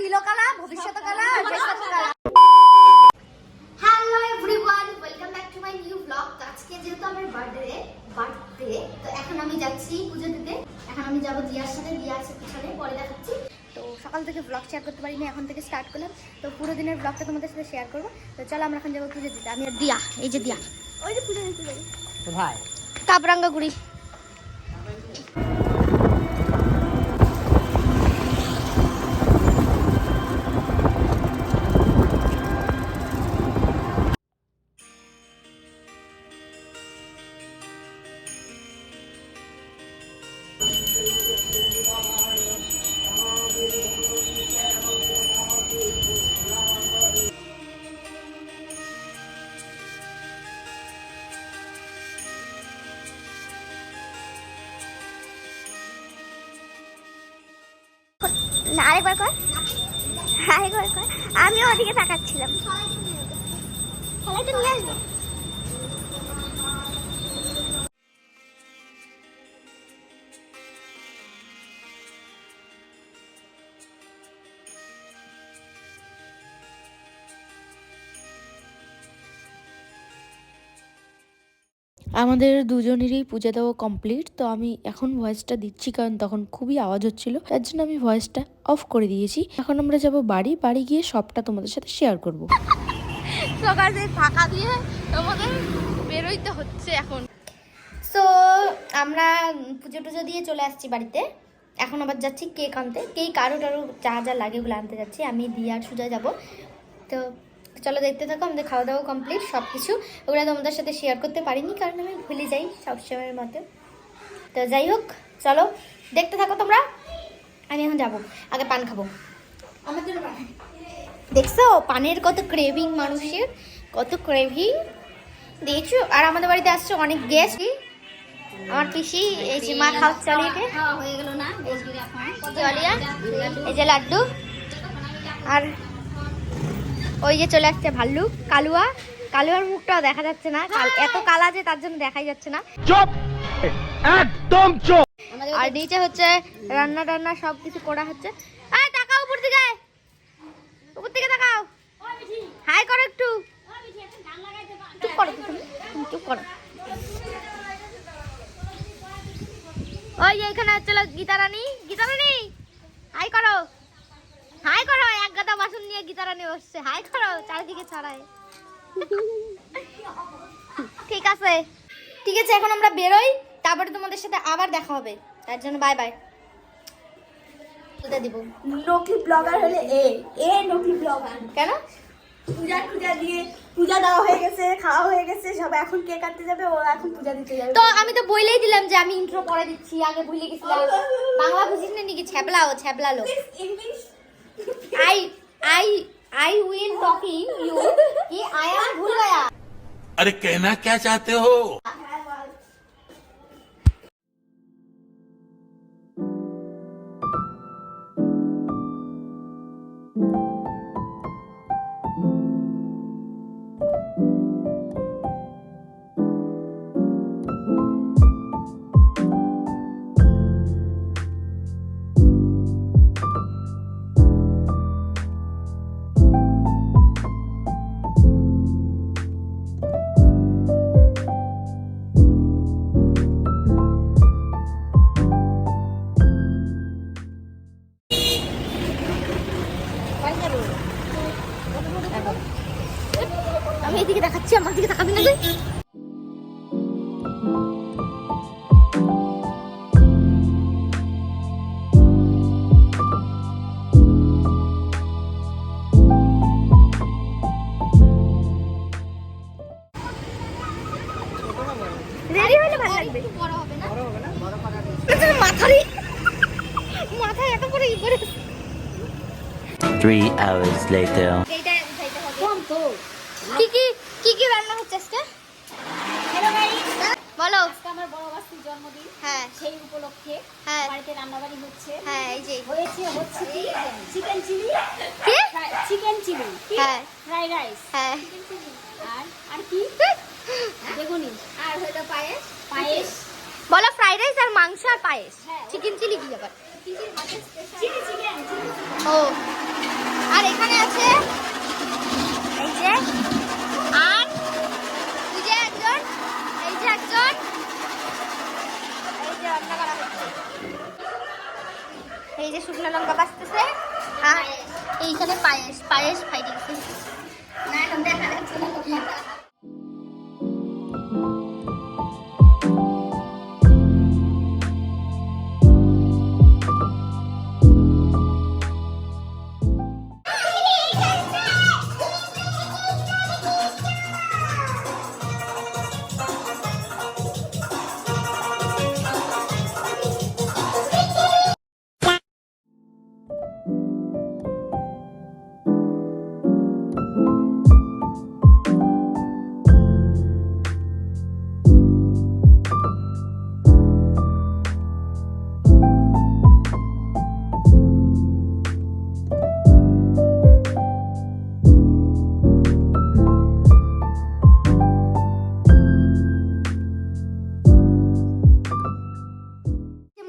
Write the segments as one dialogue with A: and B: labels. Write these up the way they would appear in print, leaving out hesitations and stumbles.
A: দিলো কালা, ভবিষ্যৎ কালা, ভবিষ্যৎ কালা। Hello everyone, welcome back to my new blog. আজকে যেহেতু আমার বার্থডে, তো এখন আমি যাচ্ছি পুজো দিতে। এখন আমি যাবো দিয়ার সাথে, দিয়া আছে পিছনে, পরে দেখাচ্ছি। তো সকাল থেকে ব্লগ শেয়ার করতে পারিনি, এখন থেকে স্টার্ট করলাম। তো পুরো দিনের ব্লগটা তোমাদের সাথে শেয়ার করবো। তো চলো আমরা এখন যাবো পুজো দিতে। আমি আর দিয়া, এই যে দিয়া, ওই যে পুজো দিতে যাই ভাই কাবরাঙ্গাগুড়ি। আরেকবার কর, আরেকবার কর। আমিও ওদিকে তাকাচ্ছিলাম। নিয়ে আসবো।
B: আমাদের দুজনেরই পূজা দেওয়া কমপ্লিট। তো আমি এখন ভয়েসটা দিচ্ছি কারণ তখন খুবই আওয়াজ হচ্ছিল, তার জন্য আমি ভয়েসটা অফ করে দিয়েছি। এখন আমরা যাব বাড়ি গিয়ে সবটা তোমাদের সাথে শেয়ার করব।
A: সকাল থেকে ফাঁকা দিয়ে তোমাদের বেরোইতে হচ্ছে এখন। সো আমরা পুজো টুজো দিয়ে চলে আসছি বাড়িতে। এখন আবার যাচ্ছি কেক আনতে। কেক আরও যা যা লাগে ওগুলো আনতে যাচ্ছি। আমি দিয়া আর সুজা যাব। তো চলো দেখতে থাকো। আমাদের খাওয়া দাওয়া কমপ্লিট, সব কিছু। ওগুলো তোমাদের সাথে শেয়ার করতে পারিনি কারণ আমি ভুলে যাই সবসময়ের মতো। তো যাই হোক, চলো দেখতে থাকো তোমরা। আমি এখন যাবো, আগে পান খাবো। আমার জন্য পান দেখছো, পানের কত ক্রেভিং, মানুষের কত ক্রেভিং দেখছো। আর আমাদের বাড়িতে আসছে অনেক গেস্ট। আমার পিসি, এই যে মা খাওয়া চালিয়ে হয়ে গেল না, এই যে লাড্ডু, আর ওই যে চলে আসছে ভাল্লু কালুয়া। কালুয়ার মুখটাও দেখা যাচ্ছে না, এত কালা যে তার জন্য দেখাই যাচ্ছে না। চুপ, একদম চুপ। আর নিচে হচ্ছে রান্না টান্না সব কিছু করা হচ্ছে। এই তাকাও উপর দিকে, উপর দিকে তাকাও, হাই করো একটু। চুপ করো তুমি, চুপ করো। ওই যে এখানে হচ্ছে গীতা রানী, হাই করো, হাই করো। এক গাদা বাসন নিয়ে গীতা রানী বসছে, হাই করো, চারিদিকে ছড়ায়। ঠিক আছে, ঠিক আছে, এখন আমরা বেরোই, তারপরে তোমাদের সাথে আবার দেখা হবে। তার জন্য বাই বাই। দিব
C: নকলি ব্লগার হলে এ নকলি ব্লগার
A: কেন?
C: পূজা দিয়ে পূজা দেওয়া হয়ে গেছে, খাওয়া হয়ে গেছে, সব এখন কেক কাটতে যাবে, ওরা এখন পূজা দিতে যাবে।
A: তো আমি তো বলেই দিলাম যে আমি ইন্ট্রো পরে দিচ্ছি, আগে ভুলে গেছিলাম। বাংলা বুঝিস না নাকি? ছ্যাবলা লোক।
C: English
A: I will talking you कि I am भूल गया।
D: अरे कहना क्या चाहते हो?
A: আমি এদিকে দেখাচ্ছি, আমার দিকে তাকাবি না তুই। রেডি হলে ভালো লাগবে। বড় হবে না, মাথায় এত করে ই করে।
E: 3 hours later.
A: এইটা উঠাইতে হবে। কম তো কি রান্না হচ্ছে আজকে?
C: হ্যালো গাইস,
A: বলো।
C: আজকে আমার বড় বাস্তির জন্মদিন।
A: হ্যাঁ,
C: সেই উপলক্ষে বাড়িতে রান্নাবাড়ি হচ্ছে।
A: হ্যাঁ, এই যে
C: হচ্ছে কি চিকেন চিলি,
A: কি
C: চিকেন চিলি,
A: হ্যাঁ,
C: ফ্রাইড রাইস,
A: হ্যাঁ,
C: আর কি বেগুনি, আর হলো পায়েস।
A: বলো ফ্রাইড রাইস আর মাংস আর পায়েস।
C: হ্যাঁ।
A: চিকেন চিলি কি ব্যাপার?
C: চিলি চিকেন
A: ও আর এখানে আছে এই যে, আর এই যে একজন, এই যে একজন, এই যে রান্না করা হচ্ছে, এই যে শুকনো লঙ্কা বাজতেছে, আর এইখানে পায়েস পায়েস খাই দিচ্ছে না, এখন দেখা যাচ্ছে না।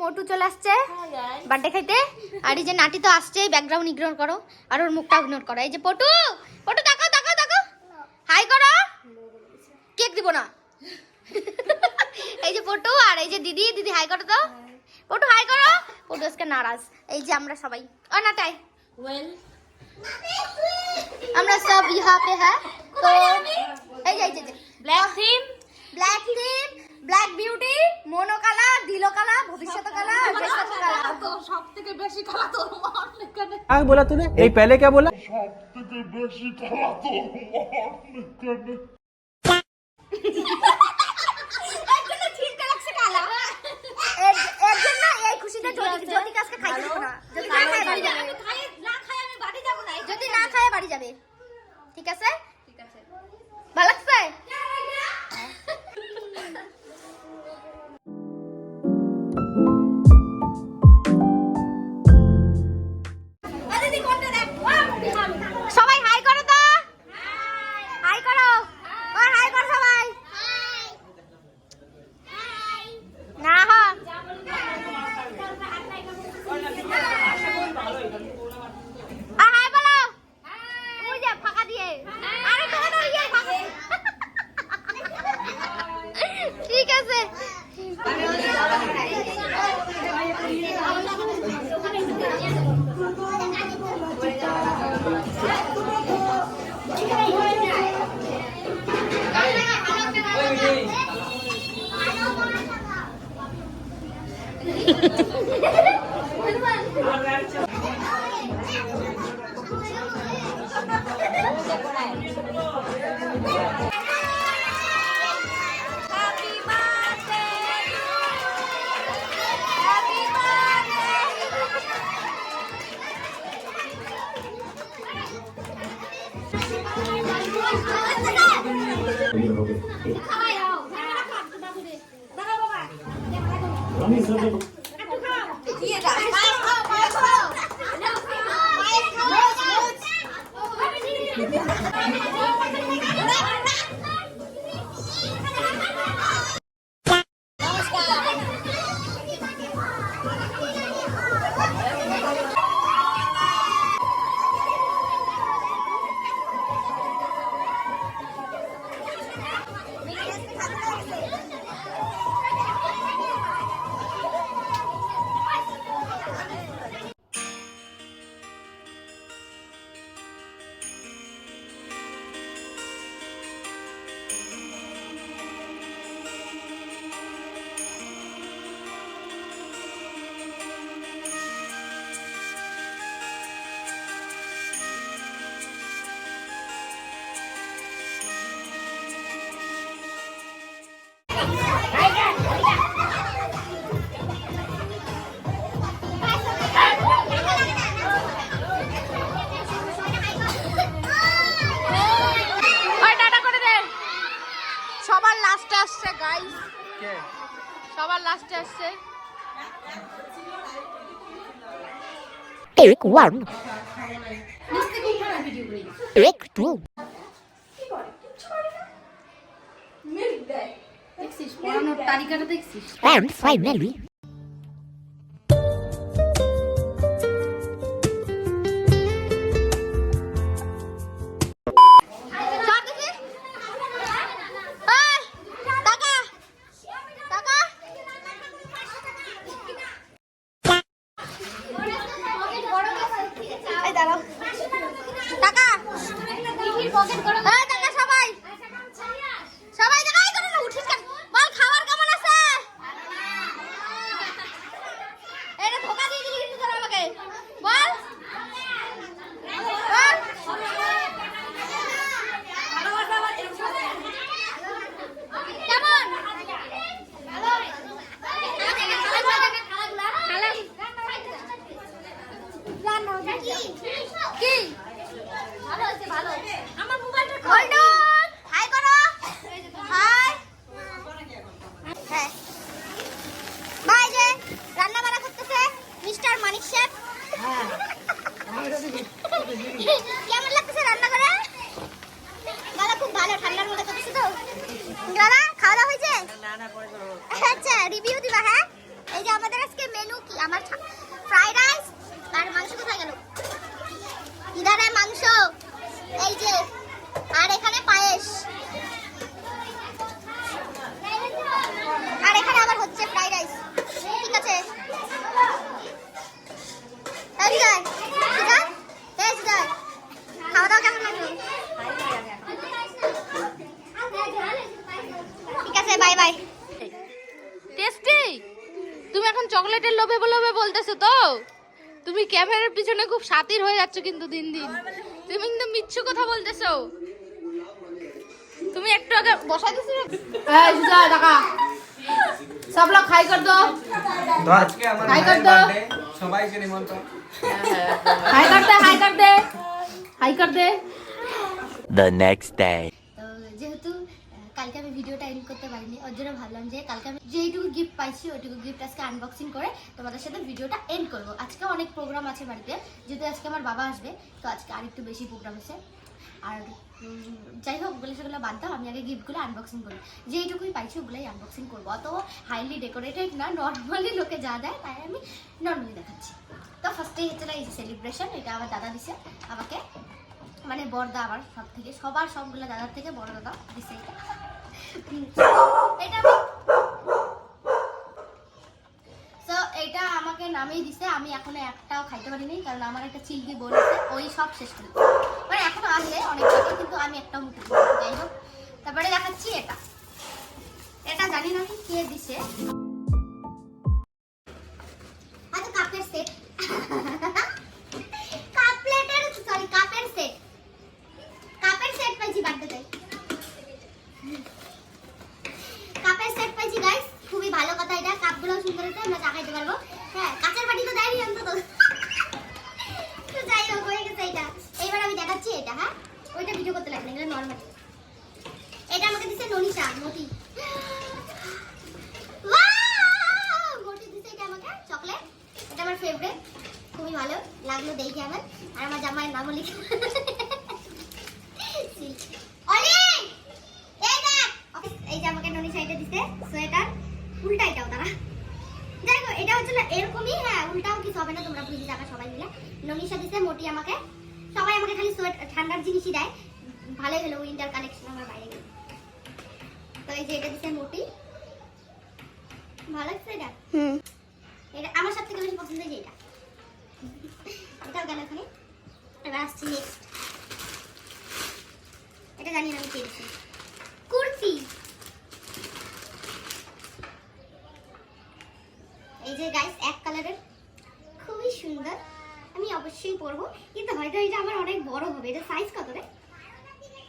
A: মোটু চলে আসছে বার্থডে খাইতে, আর এই যে নাটি তো আসছে, ব্যাকগ্রাউন্ড ইগনোর করো আর ওর মুখটা ইগনোর করো। এই যে পটু, পটু তাকাও তাকাও তাকাও, হাই করো, কেক দিব না। এই যে পটু আর এই যে দিদি, দিদি হাই করো তো, পটু হাই করো। পটু আজকে নারাজ। এই যে আমরা সবাই ও নাটাই আমরা সব यहाँ पे है, তো এই যে black theme, black theme, black beauty, মনো কালা, দিলো কালা, ভবিষ্যৎ কালা, ভবিষ্যৎ কালা।
C: তো সবথেকে বেশি কালা তোর মনে করে।
F: क्या बोला तूने? यही पहले क्या बोला?
C: একজনে ছিলকা লাগছে কালা।
A: এর জন্য এই খুশিতে যদি কাজকে খাইতে দেব না, যদি না খায় বাড়ি যাবে,
C: না খাই আমি বাড়ি যাব না।
A: যদি না খায় বাড়ি যাবে, ঠিক আছে? ঠিক আছে, ভালো লাগছে?
C: দিদি কোনটা দেখ?
A: সবাই হাই করো তো, হাই করো, ও হাই করো সবাই, না হা হাই বলো, ওই যে ফাঁকা দিয়ে, আরে তোমার তো ইয়ে ফাঁকা। ঠিক আছে। সবার লাস্টে আসছে গাইস, সবার লাস্টে আসছে
B: Eric 1 Eric 2
A: দেখছিস পড়ানোর তালিকাটা দেখছিস?
B: and finally
A: পকেট করো। এই দেখা সবাই সবাই দেখা এই করো না, উঠিস কেন? বল খাবার কেমন আছে? এটা ধোকা দিয়ে দিলি কিন্তু তোরা আমাকে। বল কেমন? কি ভালো আছে? ভালো। আমার মোবাইলটা গোল্ডন হাই করো। হাই হ্যাঁ ভাই যে রান্না বান্না করতেছে মিস্টার মানিক শেফ। কেমন লাগতেছে রান্না করে? দাদা খুব ভালো, ঠান্ডার মধ্যে করতেছে তো। দাদা খাওয়া দাওয়া হয়েছে? আচ্ছা রিভিউ দিবা? হ্যাঁ এই যে আমাদের আজকে মেনু কি, আমার ফ্রাইড রাইস আর মাংস। কোথায় গেল? ইধারে মাংস, এই যে, আর এখানে পায়েস, আর এখানে আবার হচ্ছে ফ্রাইড রাইস। ঠিক আছে খাওয়া দাওয়া কেমন লাগলো? ঠিক আছে বাই বাই।
B: টেস্টি। তুমি এখন চকলেটের লোভে লোভে বলতেছো তো? তুমি ক্যামেরার পিছনে খুব শাতির হয়ে যাচ্ছ কিন্তু দিন দিন। তুমি কিন্তু মিচ্ছু কথা বলতেছো। তুমি একটু আগে বসা দিছো। এই সুজা টাকা सब लोग खाई कर दो।
F: तो आज के हमारा
B: हाई कर दो।
F: सबाई के निमंत्रण।
B: हाई कर दे, हाई कर दे, हाई कर दे।
E: The next day.
A: তো যেহেতু কালকে আমি ভিডিওটা এন্ড করতে পারিনি, ওর জন্য ভাবলাম যে কালকে আমি যেইটুকু গিফট পাইছি ওইটুকু গিফট আজকে আনবক্সিং করে তোমাদের সাথে ভিডিওটা এন্ড করব। আজকে অনেক প্রোগ্রাম আছে বাড়িতে, যেহেতু আজকে আমার বাবা আসবে, তো আজকে আরেকটু বেশি প্রোগ্রাম আছে। আর যাই হোক ওগুলো সেগুলো বাদ দাও, আমি আগে গিফটগুলো আনবক্সিং করি। যেইটুকুই পাইছি ওগুলোই আনবক্সিং করবো। অত হাইলি ডেকোরেটেড না, নর্মালি লোকে যা দেয় তাই আমি নর্মালি দেখাচ্ছি। তো ফার্স্টেই হচ্ছে এই যে সেলিব্রেশন, এটা আমার দাদা দিছে আমাকে, মানে বড়দা আমার সব থেকে, সবগুলো দাদার থেকে বড় দাদা দিছে এটা। এটা সো এটা আমাকে নামেই দিছে। আমি এখনো একটাও খাইতে পারিনি, কারণ আমার একটা চিলকি বোন আছে, ওই সব শেষ করে দিচ্ছে। মানে এখনো আসলে অনেক থাকে, কিন্তু আমি একটাও মুখে দিই। যাই হোক, তারপরে দেখাচ্ছি এটা। এটা জানি না কে দিছে। আচ্ছা কাপের সেট, কাপের সেট, কাপের সেট পাইছি বার্থডেতে। কাপের সেট পাইছি গাইস, খুবই ভালো কথা। এটা কাপগুলো সুন্দর আছে, আমরা চা খাইতে পারবো। হ্যাঁ কাঁচের বাটি তো দেয়নি অন্তত। তো যাই হোক হয়ে গেছে এটা। এইবার আমি দেখাচ্ছি এটা। হ্যাঁ ওইটা ভিডিও করতে লাগবে, এগুলো নর্মাল। এটা আমাকে দিছে ননিশা, মতি। ওয়াও মতি দিছে এটা আমাকে চকলেট। এটা আমার ফেভারিট, খুবই ভালো লাগলো দেখে আমার। আর আমার জামাইয়ের নামও লিখে অলি এই দেখ। এই যে আমাকে ননিশা এটা দিছে সোয়েটার, উল্টা এটাও তারা। যাই হোক এটা হচ্ছে না এরকমই, হ্যাঁ উল্টাও কিছু হবে না, তোমরা বুঝে যাবে সবাই মিলে। ননিশা দিছে, মটি আমাকে, সবাই আমাকে খালি সোয়েটার ঠান্ডার জিনিসই দেয়। ভালোই হলো উইন্টার কালেকশন আমার বাইরে গেল। তো এই যে এটা দিছে মটি, ভালো লাগছে এটা। এটা আমার সব থেকে বেশি পছন্দ হয়েছে এটা। এটাও গেল এখানে। এবার আসছি নেক্সট। এটা জানি না আমি কে দিচ্ছি। কুর্তি, এই যে গাইস এক কালারের, খুবই সুন্দর। আমি অবশ্যই পরবো, কিন্তু হয়তো এটা আমার অনেক বড় হবে। এটা সাইজ কত রে?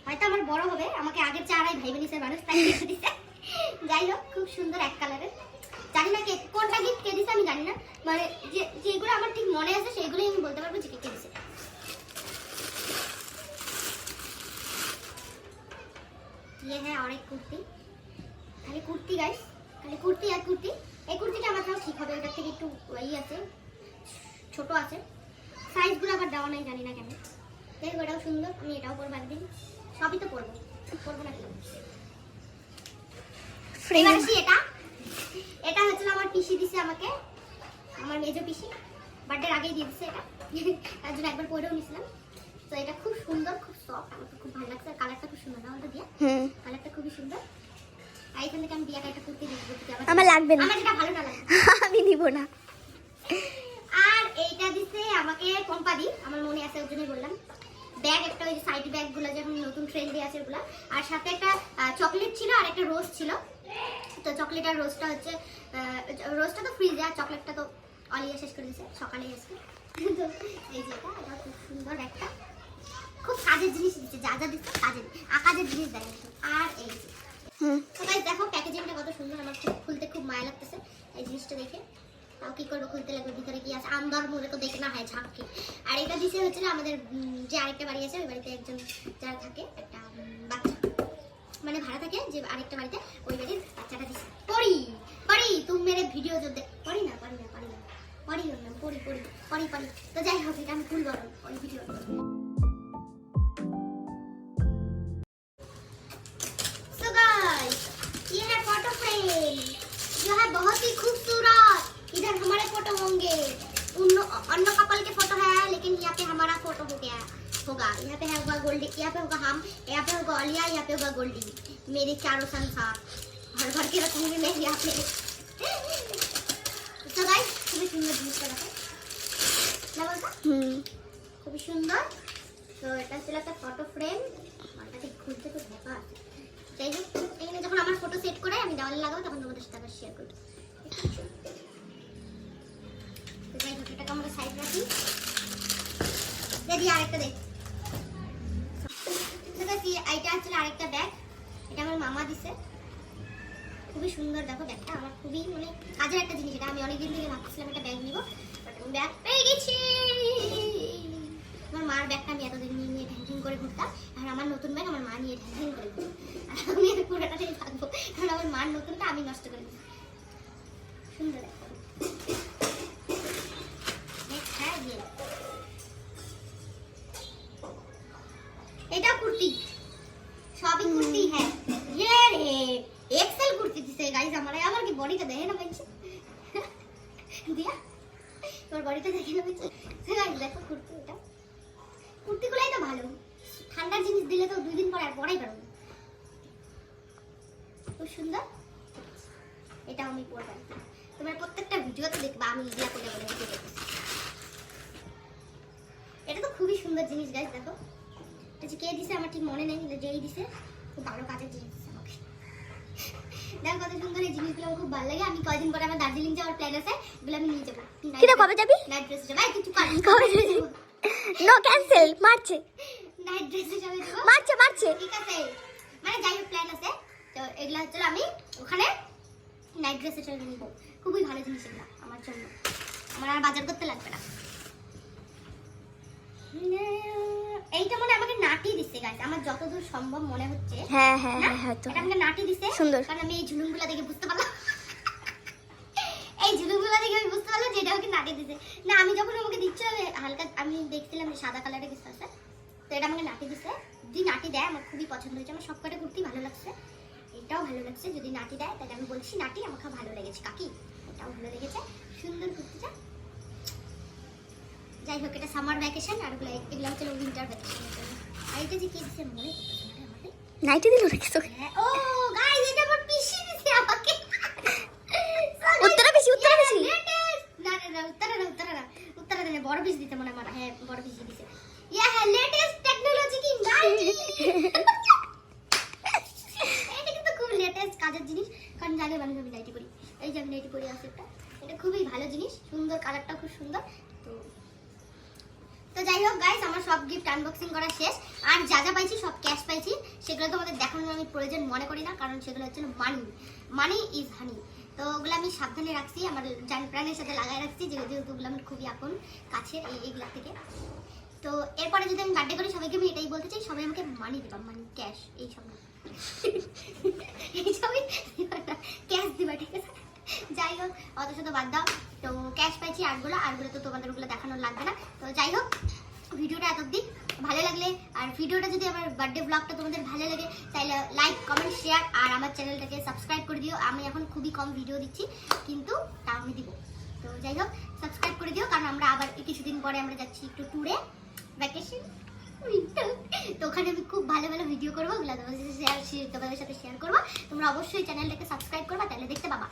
A: হয়তো আমার বড় হবে, আমাকে আগের চারাই ভাইবে নিছে মানুষ, তাই দিতে দিছে। যাই হোক খুব সুন্দর এক কালারের। জানি না কে কোনটা গিফট কে দিছে আমি জানি না, মানে যেগুলো আমার ঠিক মনে আছে সেইগুলোই আমি বলতে পারবো যে কে দিছে। ये है और एक कुर्ती, খালি কুর্তি গাইস, খালি কুর্তি আর কুর্তি। এই কুর্তিটা আমার তাও ঠিক হবে, ওটার থেকে একটু ওই আছে, ছোট আছে। সাইজগুলো আবার দেওয়া নাই, জানি না কেন। দেখো এটাও সুন্দর, আমি এটাও পরবো একদিন। সবই তো পরবো, পরবো না কেন। এটা এটা হচ্ছে আমার পিসি দিছে আমাকে, আমার মেজো পিসি বার্থডের আগেই দিয়ে দিছে এটা। তার জন্য একবার পরেও নিয়েছিলাম। তো এটা খুব সুন্দর, খুব সফট, আমার খুব ভালো লাগছে। কালারটা খুব সুন্দর, না ওটা দিয়া কালারটা খুবই সুন্দর। আর এখান থেকে আমি দিয়া একটা কুর্তি দেখবো,
C: আমার লাগবে না,
A: আমার যেটা ভালো না লাগে
C: আমি নিব না।
A: আর এইটা দিছে আমাকে কোম্পানি, আমার মনে আছে ওর জন্যই বললাম ব্যাগ, একটা ওই সাইড ব্যাগগুলো যেমন নতুন ট্রেন্ডে আছে ওগুলো, আর সাথে একটা চকলেট ছিল আর একটা রোজ ছিল। তো চকলেট আর রোজটা হচ্ছে, রোজটা তো ফ্রিজে আর চকলেটটা তো অলিয়া শেষ করে দিয়েছে সকালেই আসছে। তো এই যে এটা খুব সুন্দর একটা, খুব কাজের জিনিস দিচ্ছে, যা যা দিচ্ছে কাজের জিনিস দেয়। আর এই যে তো গাইস দেখো প্যাকেজিংটা কত সুন্দর, আমার খুলতে খুব মায়া লাগতেছে এই জিনিসটা দেখে। তাও কি করবো, খুলতে লাগবে, ভিতরে কি আছে আন্দার মোড়ে তো দেখে না হয় ঝাঁককে। আর এটা দিছে হচ্ছিল আমাদের যে আরেকটা বাড়ি আছে, ওই বাড়িতে একজন যারা থাকে একটা বাচ্চা মানে ভাড়া থাকে যে আরেকটা বাড়িতে, ওই বাড়ির বাচ্চাটা দিছে। পড়ি তুমি মেরে ভিডিও जो দেখ, পড়ি না তো যাই হোক এটা আমি খুলবো ওই ভিডিও। So guys, ये है फोटो फ्रेम जो है बहुत ही खूबसूरत। इधर हमारे फोटो होंगे, अन्य कपल के फोटो है, लेकिन यहाँ पे हमारा फोटो होगा। यहाँ पे होगा गोल्डी, यहाँ पे होगा हम, यहाँ पे होगा अलिया, यहाँ पे होगा गोल्डी, मेरे चारों संसार भर के रखूंगी मैं यहाँ पे। तो गाइस খুবই সুন্দর জিনিসটা দেখো না বলতো, খুবই সুন্দর। তো এটা ছিল একটা ফটো ফ্রেম, এটা ঠিক খুলতে তো ভেপা। যাই হোক এখানে যখন আমার ফটো সেট করে আমি দেওয়ালে লাগাবো তখন তোমাদের সাথে আবার শেয়ার করবো। তো যাই হোক এটাকে আমরা সাইড রাখি। দেখি আরেকটা দেখ, এইটা আসলে আরেকটা ব্যাগ, এটা আমার মামা দিছে, খুবই সুন্দর দেখো ব্যাগটা, আমার খুবই মানে কাজের একটা জিনিস। এটা আমি অনেকদিন থেকে ভাবছিলাম একটা ব্যাগ নিব, ব্যাগ পেয়ে গেছি। আমার মার ব্যাগটা আমি এতদিন নিয়ে ঢ্যাং করে ঘুরতাম, আর আমার নতুন ব্যাগ আমার মা নিয়ে ঢ্যাং করে ঘুরতাম, আর আমি পুরোটাই থাকবো কারণ আমার মার নতুনটা আমি নষ্ট করে দিচ্ছি। সুন্দর দেখো, এটা কুর্তি, সবই কুর্তি হ্যাঁ। ये रे एक्सेल कुर्ती दिसे गाइस, আমার কি বডিটা দেখে না বলছি দিয়া, তোর বডিটা দেখে না বলছি। গাইস দেখো কুর্তি, এটা কুর্তিগুলাই তো ভালো, ঠান্ডার জিনিস দিলে তো 2 দিন পর আর পরাই পারবো না। খুব সুন্দর, এটা আমি পরবো, তোমরা প্রত্যেকটা ভিডিওতে দেখবা আমি এগুলা করে বলে দিতে। এটা তো খুবই সুন্দর জিনিস গাইস দেখো, এটা যে কে দিছে আমার ঠিক মনে নেই, কিন্তু যেই দিছে খুব ভালো কাজের জিনিস দিছে আমাকে। দেখো কত সুন্দর এই জিনিসগুলো, খুব ভালো লাগে। আমি কয়দিন পরে আমার দার্জিলিং যাওয়ার প্ল্যান আছে, এগুলো আমি নিয়ে যাবো।
C: কিরে কবে যাবি?
A: নাইট ড্রেস যাবে, কিছু কাজ
C: কবে যাবি? নো ক্যান্সেল, মারছে
A: নাইট ড্রেসে যাবে তো
C: মারছে
A: ঠিক আছে, মানে যাই হোক প্ল্যান আছে। তো এগুলো হচ্ছে আমি ওখানে নাইট ড্রেসে চলে নিব, খুবই ভালো জিনিস এগুলো আমার জন্য, আমার আর বাজার করতে লাগবে না। এইটা মানে আমাকে নাটি দিছে গাইস, আমার যতদূর সম্ভব মনে হচ্ছে।
C: হ্যাঁ তো
A: এটা আমাকে নাটি দিছে
C: সুন্দর,
A: কারণ আমি এই ঝুলুমগুলো দেখে বুঝতে পারলাম এই ঝুলুমগুলো দেখে আমি বুঝতে পারলাম যে এটা আমাকে নাটি দিছে। না আমি যখন আমাকে দিচ্ছিল হালকা আমি দেখছিলাম যে সাদা কালারের কিছু আছে, তো এটা আমাকে নাটি দিছে। যদি নাটি দেয় আমার খুবই পছন্দ হয়েছে, আমার সবকটা কুর্তি ভালো লাগছে, এটাও ভালো লাগছে। যদি নাটি দেয় তাহলে আমি বলছি নাটি আমাকে ভালো লেগেছে কাকি, এটাও ভালো লেগেছে, সুন্দর কুর্তিটা। যাই হোক এটা সামার ভ্যাকেশন, আর এগুলো হচ্ছে উইন্টার ভ্যাকেশনের জন্য। আর এটা যে কি দিছে মনে করতেছে না আমাদের,
C: নাইটি দিল নাকি তোকে?
A: হ্যাঁ ও গাইস এটা আমার পিসি দিছে আমাকে।
C: উত্তরা বেশি
A: না উত্তরা দেনে বড় পিস দিতে মনে হয়, হ্যাঁ বড় পিস দিছে। ये है लेटेस्ट टेक्नोलॉजी की नाइटी। এটা কিন্তু খুব লেটেস্ট কাজের জিনিস, কারণ জানে মানুষ আমি নাইটি পরি, এই যে আমি নাইটি পরি আছে একটা, এটা খুবই ভালো জিনিস, সুন্দর কালারটা খুব সুন্দর। তো যাই হোক গাইস আমার সব গিফট আনবক্সিং করা শেষ, আর যা যা পাইছি সব ক্যাশ পাইছি, সেগুলো তোমাদের দেখানোর আমি প্রয়োজন মনে করি না, কারণ সেগুলো হচ্ছে মানি ইজ হানি। তো ওগুলো আমি সাবধানে রাখছি, আমার জান প্রাণের সাথে লাগাই রাখছি, যেহেতু ওগুলো আমার খুবই আপন কাছের এইগুলা থেকে। তো এরপরে যদি আমি বার্থডে করি সবাইকে আমি এটাই বলতে চাই, সবাই আমাকে মানি দিবা, মানি ক্যাশ এইসব না এইসবই ক্যাশ দিবা ঠিক আছে। যাই হোক অত শত বাদ দাও, তো ক্যাশ পাইছি, আরগুলো তো তোমাদের ওগুলো দেখানোর লাগবে না। তো যাই হোক ভিডিওটা এতদিন ভালো লাগলে, আর ভিডিওটা যদি আমার বার্থডে ব্লগটা তোমাদের ভালো লাগে তাহলে লাইক কমেন্ট শেয়ার, আর আমার চ্যানেলটাকে সাবস্ক্রাইব করে দিও। আমি এখন খুবই কম ভিডিও দিচ্ছি কিন্তু তা আমি দিব, তো যাই হোক সাবস্ক্রাইব করে দিও, কারণ আমরা আবার কিছুদিন পরে আমরা যাচ্ছি একটু ট্যুরে, ভ্যাকেশন, তো ওখানে আমি খুব ভালো ভালো ভিডিও করবো, ওগুলো তোমাদের সাথে শেয়ার করবো। তোমরা অবশ্যই চ্যানেলটাকে সাবস্ক্রাইব করবা, তাহলে দেখতে পাবা।